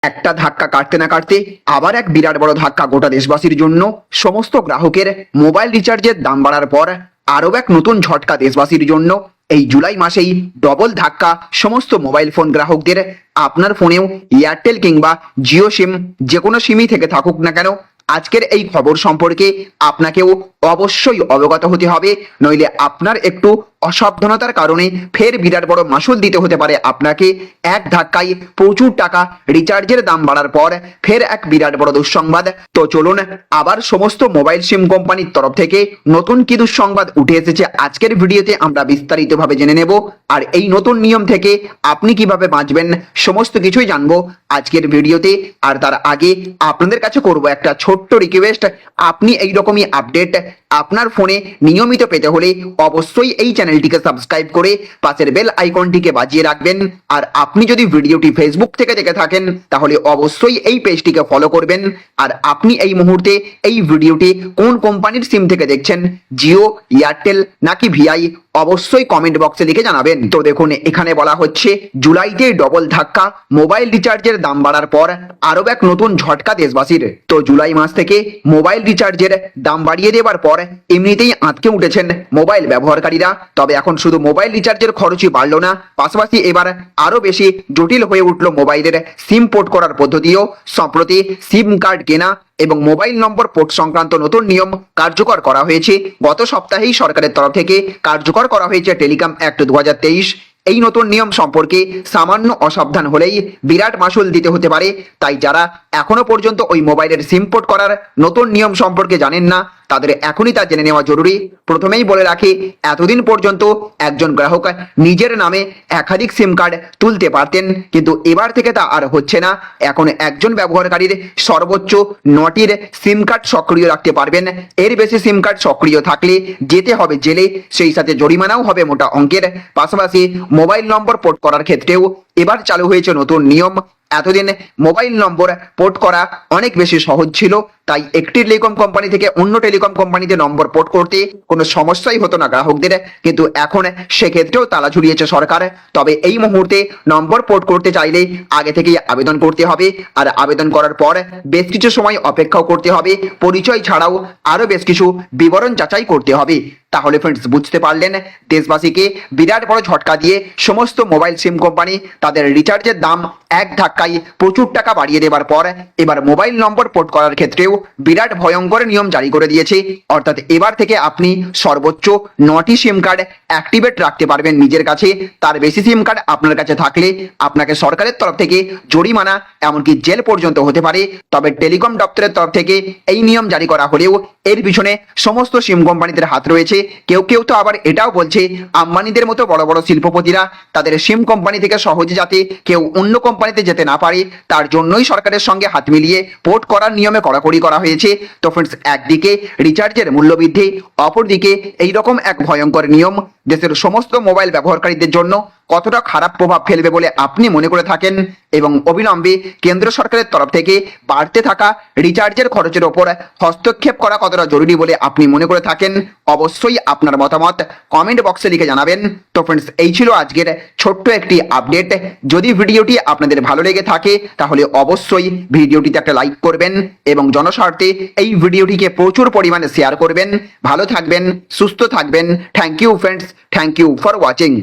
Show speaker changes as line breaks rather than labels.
একটা ধাক্কা কাটতে না কাটতে আবার এক বিরাট বড় ধাক্কা গোটা দেশবাসীর জন্য। সমস্ত গ্রাহকের মোবাইল রিচার্জের দাম বাড়ার পর আরও এক নতুন ঝটকা দেশবাসীর জন্য। এই জুলাই মাসেই ডবল ধাক্কা সমস্ত মোবাইল ফোন গ্রাহকদের। আপনার ফোনেও এয়ারটেল কিংবা জিও সিম, যে কোনো সিমই থেকে থাকুক না কেন, আজকের এই খবর সম্পর্কে আপনাকেও অবশ্যই অবগত হতে হবে, নইলে আপনার একটু অসাবধানতার কারণে ফের বিরাট বড় মাসুল দিতে হতে পারে আপনাকে। এক ধাক্কায় প্রচুর টাকা রিচার্জের দাম বাড়ার পর ফের এক বিরাট বড় দুঃসংবাদ। তো চলুন আবার সমস্ত মোবাইল সিম কোম্পানির তরফ থেকে নতুন কি দুঃসংবাদ উঠে এসেছে আজকের ভিডিওতে আমরা বিস্তারিতভাবে জেনে নেব। আর এই নতুন নিয়ম থেকে আপনি কিভাবে বাঁচবেন সমস্ত কিছুই জানবো আজকের ভিডিওতে। আর তার আগে আপনাদের কাছে করব একটা ছোট্ট রিকোয়েস্ট, আপনি এই রকমই আপডেট আপনার ফোনে নিয়মিত পেতে হলে অবশ্যই এই চ্যানেলটিকে সাবস্ক্রাইব করে পাশের বেল আইকনটিকে বাজিয়ে রাখবেন। আর আপনি যদি ভিডিওটি ফেসবুক থেকে দেখে থাকেন তাহলে অবশ্যই এই পেজটিকে ফলো করবেন। আর আপনি এই মুহূর্তে এই ভিডিওটি কোন কোম্পানির সিম থেকে দেখছেন, জিও, এয়ারটেল নাকি ভিআই, অবশ্যই কমেন্ট বক্সে লিখে জানাবেন। তো দেখুন, এখানে বলা হচ্ছে জুলাইতে ডবল ধাক্কা মোবাইল রিচার্জের দাম বাড়ার পর আরো এক নতুন ঝটকা দেশবাসীর। তো জুলাই মাস থেকে মোবাইল রিচার্জের দাম বাড়িয়ে দেওয়ার পর এমনিতেই আঁতকে উঠেছেন মোবাইল ব্যবহারকারীরা। তবে এখন শুধু মোবাইল রিচার্জের খরচই বাড়লো না, পাশাপাশি এবার আরো বেশি জটিল হয়ে উঠলো মোবাইলের সিম পোর্ট করার পদ্ধতিও। সম্প্রতি সিম কার্ড কেনা এবং মোবাইল নম্বর পোর্ট সংক্রান্ত নতুন নিয়ম কার্যকর করা হয়েছে। গত সপ্তাহেই সরকারের তরফ থেকে কার্যকর করা হয়েছে টেলিকম অ্যাক্ট 2023। এই নতুন নিয়ম সম্পর্কে সামান্য অসাবধান হলেই বিরাট মাসুল দিতে হতে পারে। তাই যারা এখনো পর্যন্ত ওই মোবাইলের সিম পোর্ট করার নতুন নিয়ম সম্পর্কে জানেন না, তাদের এখনই তা জেনে নেওয়া জরুরি। প্রথমেই বলে রাখি, এতদিন পর্যন্ত একজন গ্রাহক নিজের নামে একাধিক সিম কার্ড তুলতে পারতেন, কিন্তু এবার থেকে তা আর হচ্ছে না। এখন একজন ব্যবহারকারীর সর্বোচ্চ 9টির সিম কার্ড সক্রিয় রাখতে পারবেন। এর বেশি সিম কার্ড সক্রিয় থাকলে যেতে হবে জেলে, সেই সাথে জরিমানাও হবে মোটা অঙ্কের। পাশাপাশি মোবাইল নম্বর পোর্ট করার ক্ষেত্রেও এবার চালু হয়েছে নতুন নিয়ম। এতদিন মোবাইল নম্বর পোর্ট করা অনেক বেশি সহজ ছিল, তাই একটি টেলিকম কোম্পানি থেকে অন্য টেলিকম কোম্পানিতে নম্বর পোর্ট করতে কোনো সমস্যাই হতো না গ্রাহকদের। কিন্তু এখন সেক্ষেত্রেও তালা ঝুলিয়েছে সরকার। তবে এই মুহূর্তে নম্বর পোর্ট করতে চাইলে আগে থেকেই আবেদন করতে হবে। আর আবেদন করার পর বেশ কিছু সময় অপেক্ষাও করতে হবে। পরিচয় ছাড়াও আরো বেশ কিছু বিবরণ যাচাই করতে হবে। তাহলে ফ্রেন্ডস, বুঝতে পারলেন, দেশবাসীকে বিরাট বড় ঝটকা দিয়ে সমস্ত মোবাইল সিম কোম্পানি তাদের রিচার্জের দাম এক ধাক্কায় প্রচুর টাকা বাড়িয়ে দেওয়ার পর এবার মোবাইল নম্বর পোর্ট করার ক্ষেত্রেও বিরাট ভয়ঙ্কর নিয়ম জারি করে দিয়েছে। অর্থাৎ এবার থেকে আপনি সর্বোচ্চ 9টি সিম কার্ড অ্যাক্টিভেট রাখতে পারবেন নিজের কাছে। তার বেশি সিম কার্ড আপনার কাছে থাকলে আপনাকে সরকারের তরফ থেকে জরিমানা, এমনকি জেল পর্যন্ত হতে পারে। তবে টেলিকম দপ্তরের তরফ থেকে এই নিয়ম জারি করা হলেও এর পিছনে সমস্ত সিম কোম্পানিদের হাত রয়েছে। কেউ কেউ তো আবার এটাও বলছে আম্বানিদের মতো বড় বড় শিল্পপতিরা তাদের সিম কোম্পানি থেকে সহজে যাতে কেউ অন্য কোম্পানিতে যেতে না পারে, তার জন্যই সরকারের সঙ্গে হাত মিলিয়ে পোর্ট করার নিয়মে কড়াকড়ি করা হয়েছে। তো ফ্রেন্ডস, একদিকে রিচার্জের মূল্য বৃদ্ধি, অপরদিকে এইরকম এক ভয়ঙ্কর নিয়ম দেশের সমস্ত মোবাইল ব্যবহারকারীদের জন্য কতটা খারাপ প্রভাব ফেলবে বলে আপনি মনে করে থাকেন, এবং অবিলম্বে কেন্দ্র সরকারের তরফ থেকে বাড়তে থাকা রিচার্জের খরচের ওপর হস্তক্ষেপ করা কতটা জরুরি বলে আপনি মনে করে থাকেন, অবশ্যই আপনার মতামত কমেন্ট বক্সে লিখে জানাবেন। তো ফ্রেন্ডস, এই ছিল আজকের ছোট্ট একটি আপডেট। যদি ভিডিওটি আপনাদের ভালো লেগে থাকে তাহলে অবশ্যই ভিডিওটিতে একটা লাইক করবেন এবং জনস্বার্থে এই ভিডিওটিকে প্রচুর পরিমাণে শেয়ার করবেন। ভালো থাকবেন, সুস্থ থাকবেন। Thank you friends, thank you for watching.